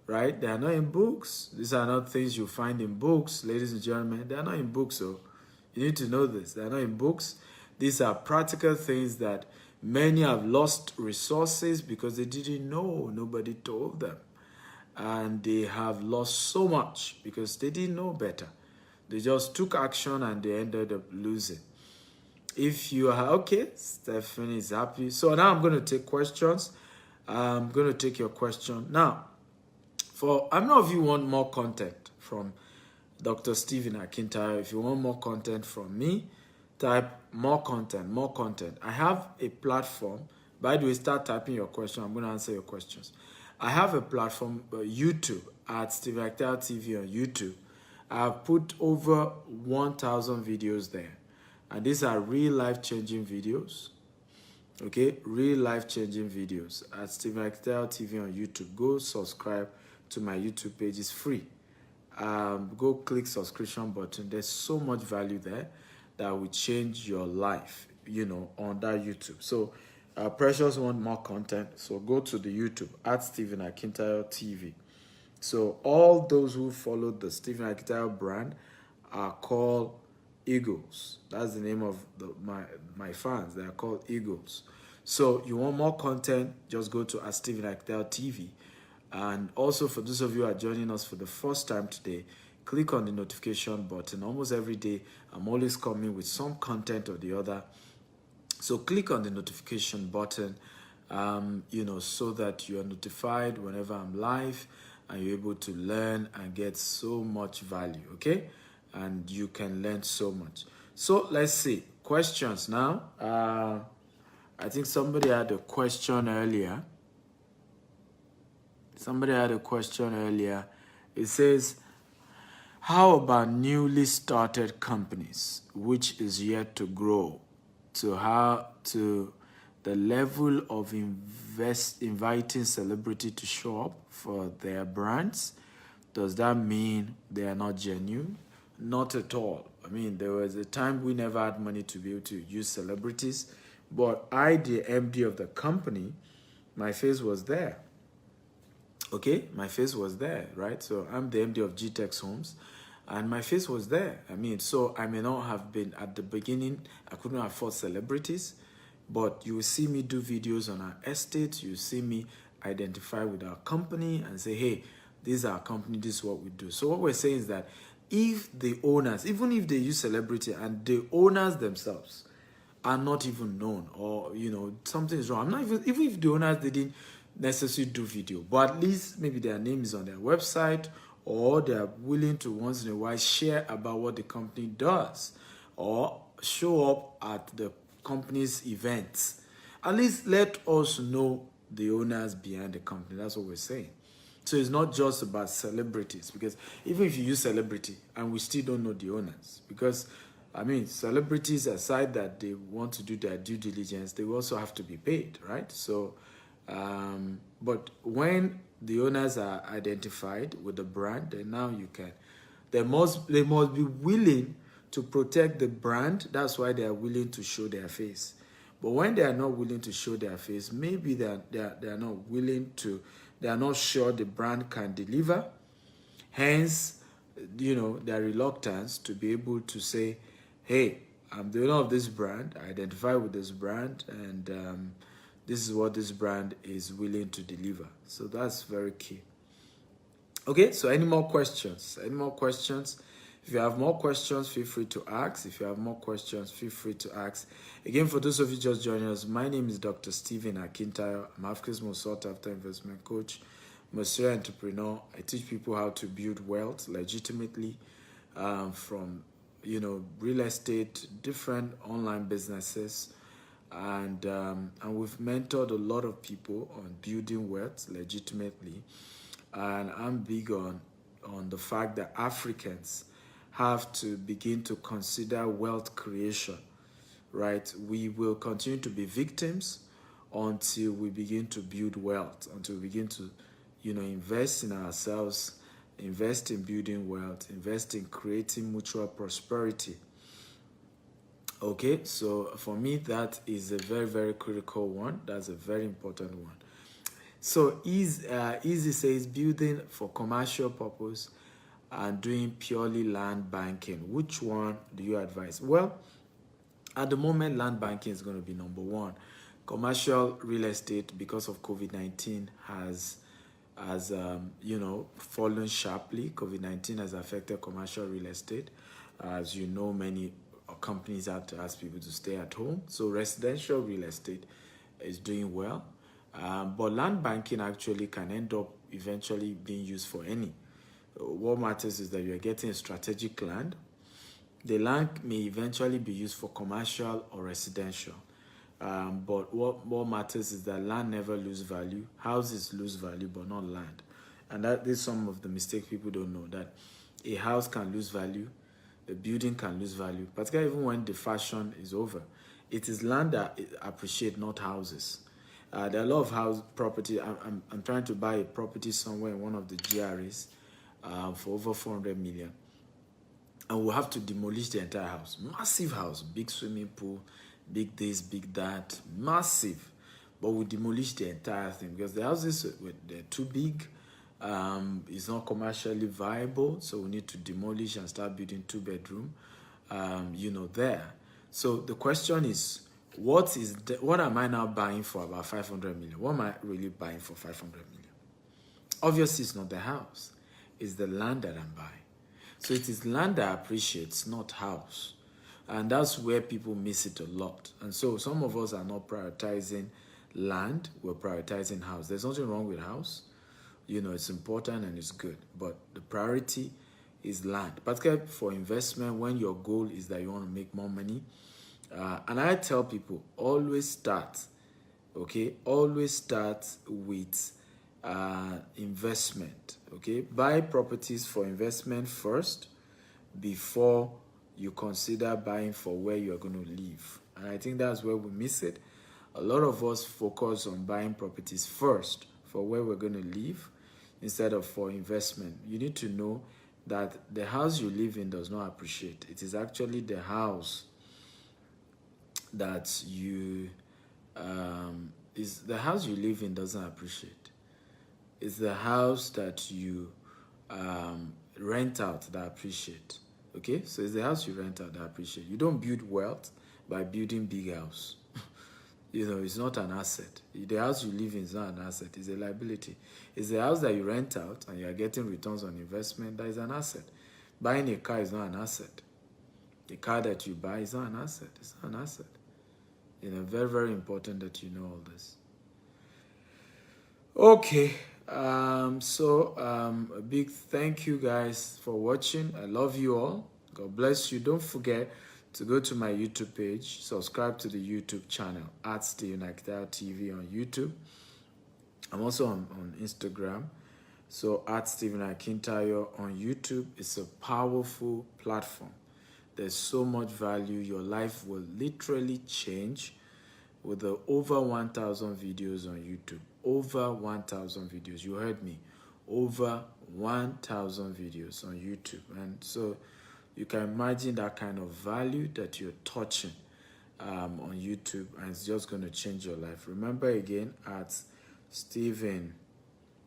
right? They are not in books. These are not things you find in books, ladies and gentlemen. They are not in books, so you need to know this. They are not in books. These are practical things that many have lost resources because they didn't know. Nobody told them. And they have lost so much because they didn't know better. They just took action and they ended up losing. If you are okay, Stephanie is happy. So now I'm going to take questions. I'm going to take your question. Now, for how many of you want more content from Dr. Stephen Akintayo? If you want more content from me, type more content, more content. I have a platform. By the way, start typing your question. I'm going to answer your questions. I have a platform, YouTube, at Stephen Akintayo TV on YouTube. I've put over 1,000 videos there. And these are real life-changing videos. Okay, real life-changing videos at Stephen Akintayo TV on YouTube. Go subscribe to my YouTube page. It's free. Go click subscription button. There's so much value there that will change your life, you know, on that YouTube. So Precious want more content, so go to the YouTube at Stephen Akintayo TV. So all those who follow the Stephen Akintayo brand are called Eagles. That's the name of my fans. They are called Eagles. So you want more content, just go to Stephen Akintayo TV. And also, for those of you who are joining us for the first time today, click on the notification button. Almost every day, I'm always coming with some content or the other. So click on the notification button, you know, so that you are notified whenever I'm live and you're able to learn and get so much value, okay? And you can learn so much. So let's see. Questions now. I think somebody had a question earlier. It says, how about newly started companies, which is yet to grow, to the level of inviting celebrity to show up for their brands? Does that mean they are not genuine? Not at all. I mean, there was a time we never had money to be able to use celebrities, but I, the MD of the company, my face was there. Okay, my face was there, right? So I'm the MD of GTEx Homes, and my face was there. I mean, so I may not have been at the beginning, I couldn't afford celebrities, but you will see me do videos on our estate. You see me identify with our company and say, hey, this is our company, this is what we do. So what we're saying is that if the owners, even if they use celebrity and the owners themselves are not even known, or something is wrong, I'm not even if the owners didn't necessarily do video, but at least maybe their name is on their website, or they're willing to once in a while share about what the company does or show up at the company's events. At least let us know the owners behind the company. That's what we're saying. So it's not just about celebrities, because even if you use celebrity and we still don't know the owners, because celebrities, aside that they want to do their due diligence, they also have to be paid, right? So, but when the owners are identified with the brand, then now they must be willing to protect the brand. That's why they are willing to show their face. But when they are not willing to show their face, maybe they are not willing to, they are not sure the brand can deliver. Hence, their reluctance to be able to say, hey, I'm the owner of this brand, I identify with this brand, and this is what this brand is willing to deliver. So that's very key. Okay, so any more questions? Any more questions? If you have more questions, feel free to ask. If you have more questions, feel free to ask. Again, for those of you just joining us, my name is Dr. Stephen Akintayo. I'm Africa's most sought after investment coach, Monsieur Entrepreneur. I teach people how to build wealth legitimately from real estate, different online businesses, and we've mentored a lot of people on building wealth legitimately. And I'm big on the fact that Africans have to begin to consider wealth creation, right? We will continue to be victims until we begin to build wealth, until we begin to, invest in ourselves, invest in building wealth, invest in creating mutual prosperity. Okay, so for me, that is a very, very critical one. That's a very important one. So Easy says building for commercial purpose and doing purely land banking. Which one do you advise? Well, at the moment, land banking is going to be number one. Commercial real estate, because of COVID-19, has fallen sharply. COVID-19 has affected commercial real estate. As you know, many companies had to ask people to stay at home. So residential real estate is doing well. But land banking actually can end up eventually being used for any. What matters is that you're getting a strategic land. The land may eventually be used for commercial or residential. But what matters is that land never loses value. Houses lose value, but not land. And that is some of the mistakes people don't know, that a house can lose value, a building can lose value, particularly even when the fashion is over. It is land that appreciates, not houses. There are a lot of house property. I'm trying to buy a property somewhere in one of the GRAs for over 400 million. And we'll have to demolish the entire house. Massive house, big swimming pool, big this, big that, massive. But we demolish the entire thing because the houses, they're too big. It's not commercially viable. So we need to demolish and start building 2-bedroom, there. So the question is, what am I now buying for about 500 million? What am I really buying for 500 million? Obviously, it's not the house. It's the land that I'm buying. So it is land that appreciates, not house. And that's where people miss it a lot. And so some of us are not prioritizing land. We're prioritizing house. There's nothing wrong with house. It's important and it's good. But the priority is land. Particularly for investment, when your goal is that you want to make more money. And I tell people, always start with investment, okay? Buy properties for investment first before you consider buying for where you're going to live. And I think that's where we miss it. A lot of us focus on buying properties first for where we're going to live instead of for investment. You need to know that the house you live in does not appreciate. It is actually the house that you live in doesn't appreciate. It's the house that you rent out that appreciate. Okay, so it's the house you rent out that appreciate. You don't build wealth by building big house. You know, it's not an asset. The house you live in is not an asset, it's a liability. It's the house that you rent out and you are getting returns on investment that is an asset. Buying a car is not an asset. The car that you buy is not an asset. It's not an asset. You know, very, very important that you know all this. Okay. A big thank you guys for watching. I love you all. God bless you. Don't forget to go to my YouTube page, subscribe to the YouTube channel at Stephen Akitayo TV on YouTube. I'm also on Instagram. So at Stephen Akintayo on YouTube. It's a powerful platform. There's so much value. Your life will literally change with the over 1,000 videos on YouTube. Over 1,000 videos. You heard me. Over 1,000 videos on YouTube. And so you can imagine that kind of value that you're touching on YouTube, and it's just going to change your life. Remember again, at Stephen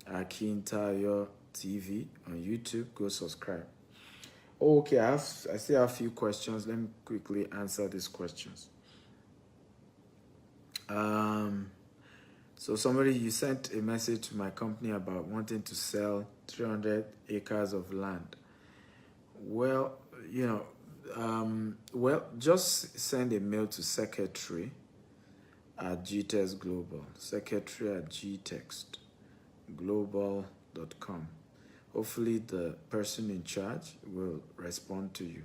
Akintayo TV on YouTube. Go subscribe. Okay, I still have a few questions. Let me quickly answer these questions. So somebody, you sent a message to my company about wanting to sell 300 acres of land. Well, you know, just send a mail to secretary at GTEX Global, secretary at gtextglobal.com. Hopefully the person in charge will respond to you.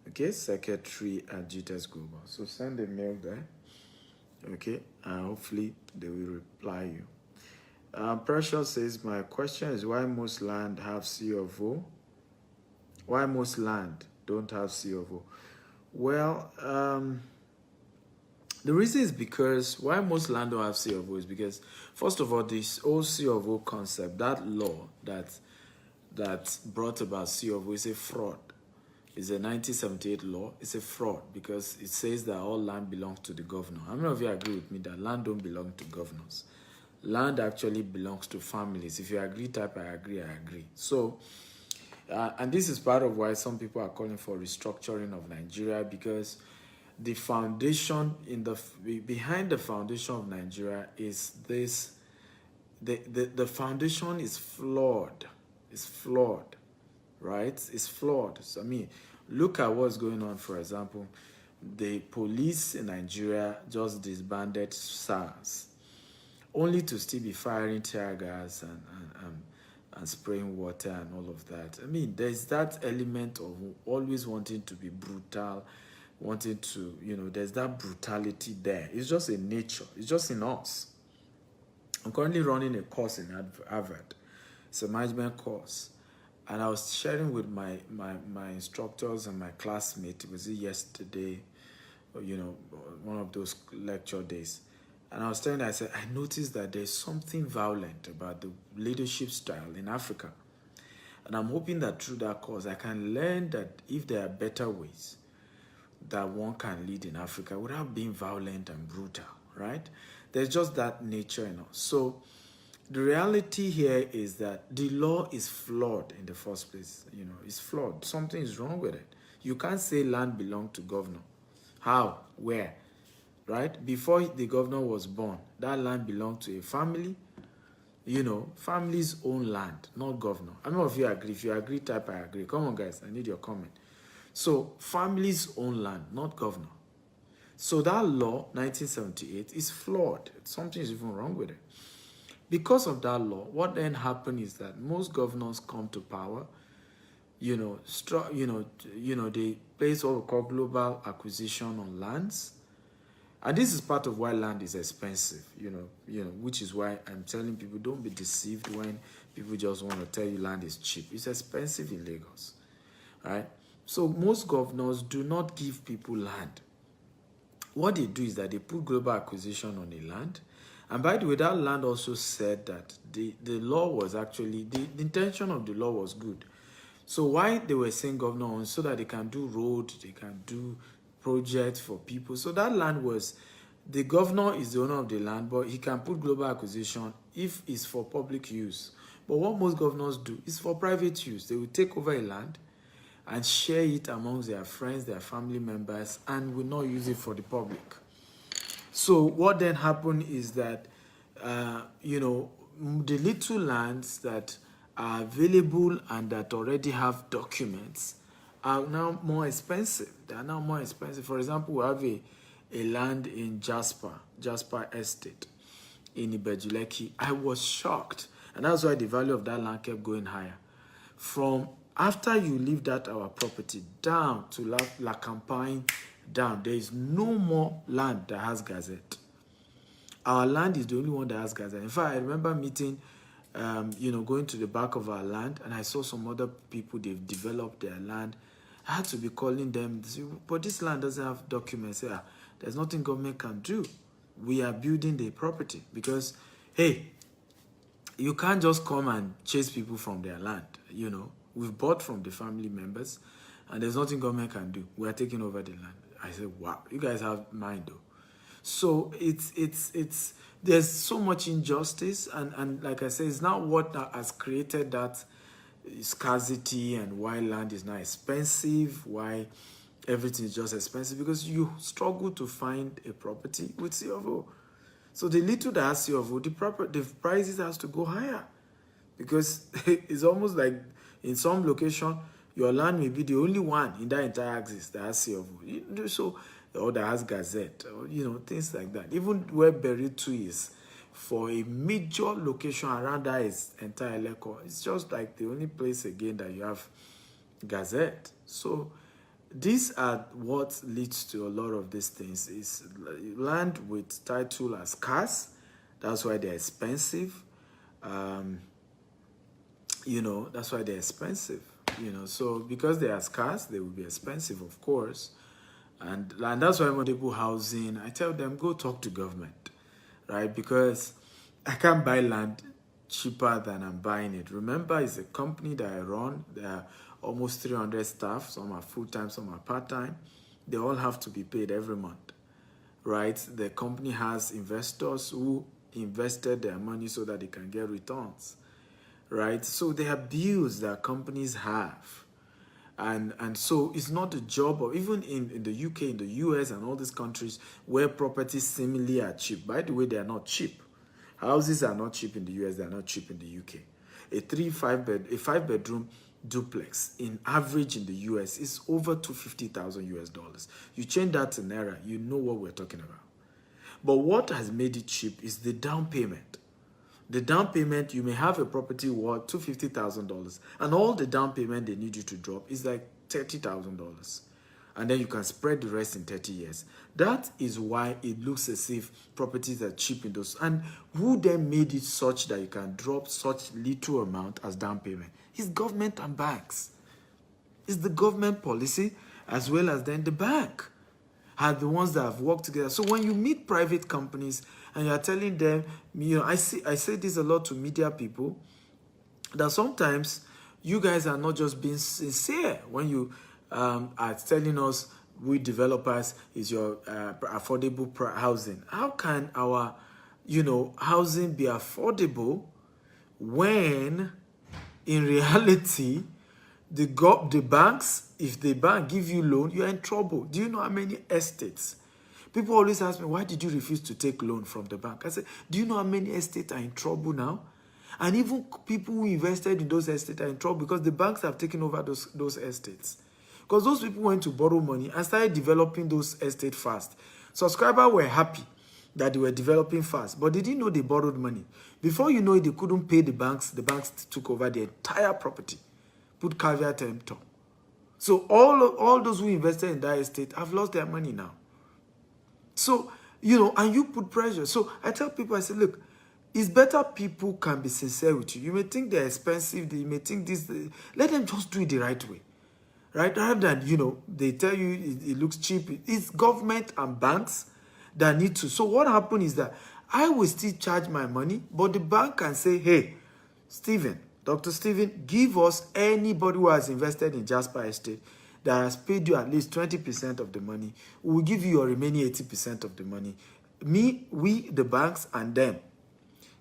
Okay, secretary at GTEX Global. So send a mail there. Okay, hopefully they will reply you. Precious says, my question is why most land have C of O? Why most land don't have C of O? Well, the reason is because why most land don't have C of O is because, first of all, this whole C of O concept, that law that brought about C of O is a fraud. It's a 1978 law. It's a fraud because it says that all land belongs to the governor. How many of you agree with me that land don't belong to governors? Land actually belongs to families. If you agree, type I agree, I agree. So, and this is part of why some people are calling for restructuring of Nigeria, because the foundation behind the foundation of Nigeria is this. The foundation is flawed. It's flawed. Right? It's flawed. So, I mean, look at what's going on. For example, the police in Nigeria just disbanded SARS, only to still be firing tear gas and spraying water and all of that. I mean, there's that element of always wanting to be brutal, wanting to, you know, there's that brutality there. It's just a nature. It's just in us. I'm currently running a course in Harvard. It's a management course. And I was sharing with my instructors and my classmates, it was yesterday, you know, one of those lecture days. And I was telling them, I said, I noticed that there's something violent about the leadership style in Africa. And I'm hoping that through that course, I can learn that if there are better ways that one can lead in Africa without being violent and brutal, right? There's just that nature in us. So the reality here is that the law is flawed in the first place. You know, it's flawed. Something is wrong with it. You can't say land belonged to governor. How? Where? Right? Before the governor was born, that land belonged to a family. You know, family's own land, not governor. How many of you agree? If you agree, type I agree. Come on, guys. I need your comment. So, family's own land, not governor. So that law, 1978, is flawed. Something is even wrong with it. Because of that law, what then happened is that most governors come to power, they place what we call global acquisition on lands. And this is part of why land is expensive, which is why I'm telling people, don't be deceived when people just want to tell you land is cheap. It's expensive in Lagos, right? So most governors do not give people land. What they do is that they put global acquisition on the land. And by the way, that land also said that the law was actually, the intention of the law was good. So why they were saying governor on, so that they can do road, they can do projects for people. So that land was, the governor is the owner of the land, but he can put global acquisition if it's for public use. But what most governors do is for private use. They will take over a land and share it amongst their friends, their family members, and will not use it for the public. So what then happened is that, the little lands that are available and that already have documents are now more expensive. They are now more expensive. For example, we have a land in Jasper Estate in Ibejuleki. I was shocked. And that's why the value of that land kept going higher. From after you leave that our property down to La Campagne down, there is no more land that has gazette. Our land is the only one that has gazette. In fact, I remember meeting, going to the back of our land, and I saw some other people, they've developed their land. I had to be calling them, but this land doesn't have documents. Yeah, there's nothing government can do. We are building the property because, hey, you can't just come and chase people from their land. We've bought from the family members, and there's nothing government can do. We are taking over the land. I said, wow, you guys have mind though. So it's there's so much injustice, and like I said, it's not what has created that scarcity and why land is now expensive, why everything is just expensive, because you struggle to find a property with C of O. So the little that has C of O, the prices has to go higher, because it's almost like in some location your land may be the only one in that entire axis that has C of O. So, or that has gazette, or things like that. Even where Bereau is, for a major location around that is entire Eleko, it's just like the only place again that you have gazette. So these are what leads to a lot of these things. Is land with title as scarce. That's why they're expensive. That's why they're expensive. So because they are scarce, they will be expensive, of course. And that's why when people housing, I tell them, go talk to government, right? Because I can't buy land cheaper than I'm buying it. Remember, it's a company that I run. There are almost 300 staff. Some are full-time, some are part-time. They all have to be paid every month, right? The company has investors who invested their money so that they can get returns, right? So there are bills that companies have. And so it's not a job of, even in the UK, in the US and all these countries where properties seemingly are cheap. By the way, they are not cheap. Houses are not cheap in the US, they are not cheap in the UK. A 5-bedroom duplex in average in the US is over $250,000 US. You change that to Naira, you know what we're talking about. But what has made it cheap is the down payment. The down payment, you may have a property worth $250,000, and all the down payment they need you to drop is like $30,000. And then you can spread the rest in 30 years. That is why it looks as if properties are cheap in those. And who then made it such that you can drop such little amount as down payment? It's government and banks. It's the government policy as well as then the bank are the ones that have worked together. So when you meet private companies and you're telling them, I say this a lot to media people, that sometimes you guys are not just being sincere when you are telling us we developers is your affordable housing. How can our, housing be affordable when in reality the banks, if the bank give you loan, you're in trouble? Do you know how many estates? People always ask me, why did you refuse to take loan from the bank? I said, do you know how many estates are in trouble now? And even people who invested in those estates are in trouble because the banks have taken over those estates. Because those people went to borrow money and started developing those estates fast. Subscribers were happy that they were developing fast, but they didn't know they borrowed money. Before you know it, they couldn't pay the banks took over the entire property, put caveat emptor. So all those who invested in that estate have lost their money now. So, and you put pressure. So I tell people, I say, look, it's better people can be sincere with you. You may think they're expensive, you may think this, let them just do it the right way. Right? Rather than, they tell you it looks cheap. It's government and banks that need to. So what happened is that I will still charge my money, but the bank can say, hey, Dr. Stephen, give us anybody who has invested in Jasper Estate that has paid you at least 20% of the money. We will give you your remaining 80% of the money. We, the banks, and them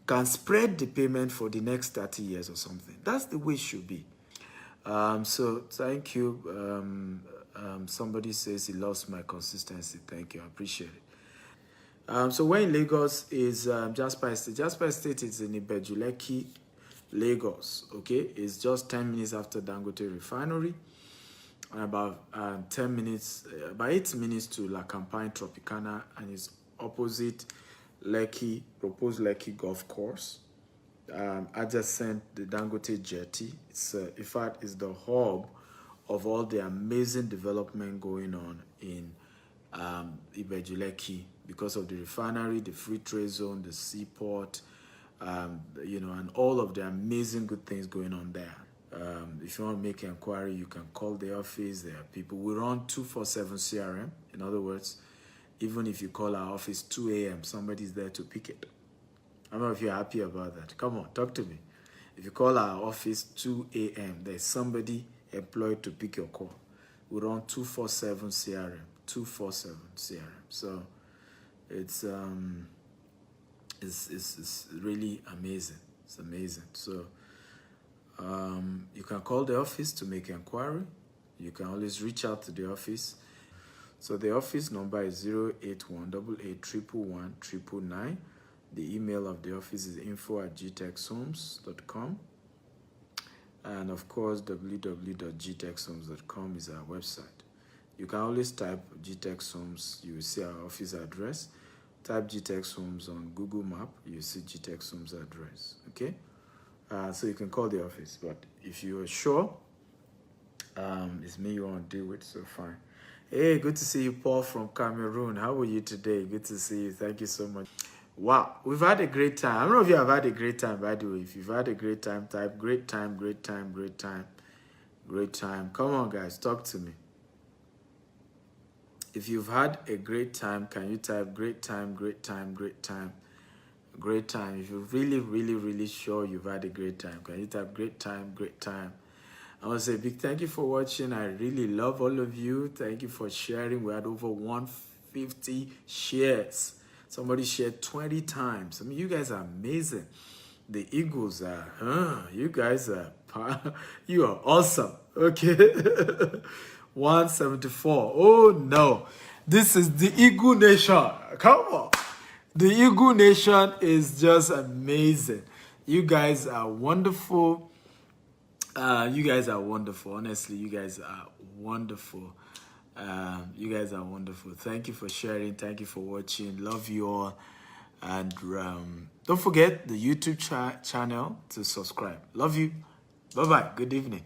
can spread the payment for the next 30 years or something. That's the way it should be. So thank you. Somebody says he loves my consistency. Thank you. I appreciate it. So we're in Lagos is Jasper Estate. Jasper Estate is in Ibeju-Lekki, Lagos. Okay, it's just 10 minutes after Dangote Refinery, and about 10 minutes, about 8 minutes to La Campagne Tropicana, and it's opposite Lekki, proposed Lekki Golf Course, adjacent the Dangote Jetty. It's in fact, it's the hub of all the amazing development going on in Ibeju-Lekki because of the refinery, the free trade zone, the seaport, and all of the amazing good things going on there. If you want to make an inquiry, you can call the office. There are people. We run 247 CRM. In other words, even if you call our office 2 a.m., somebody's there to pick it. I don't know if you're happy about that. Come on, talk to me. If you call our office 2 a.m., there's somebody employed to pick your call. We run 247 CRM, 247 CRM. So it's really amazing. It's amazing. So you can call the office to make an inquiry. You can always reach out to the office. So the office number is 08188111999. The email of the office is info@gtexhomes.com. And of course, www.gtexhomes.com is our website. You can always type GTEX Homes, you will see our office address. Type GTEX Homes on Google Map, you will see GTEX Homes address, okay? So you can call the office, but if you are sure, it's me you want to deal with, so fine. Hey, good to see you, Paul from Cameroon. How are you today? Good to see you. Thank you so much. Wow, we've had a great time. I don't know if you have had a great time, by the way. If you've had a great time, type great time, great time, great time, great time. Come on, guys, talk to me. If you've had a great time, can you type great time, great time, great time, great time? If you're really, really, really sure you've had a great time, can you type great time, great time? I want to say a big thank you for watching. I really love all of you. Thank you for sharing. We had over 150 shares. Somebody shared 20 times. I mean, you guys are amazing. The Eagles are, you guys are, you are awesome. Okay. 174. Oh no. This is the Eagle Nation. Come on. The Eagle Nation is just amazing. You guys are wonderful. You guys are wonderful. Honestly, you guys are wonderful. You guys are wonderful. Thank you for sharing. Thank you for watching. Love you all. And don't forget the YouTube channel to subscribe. Love you. Bye-bye. Good evening.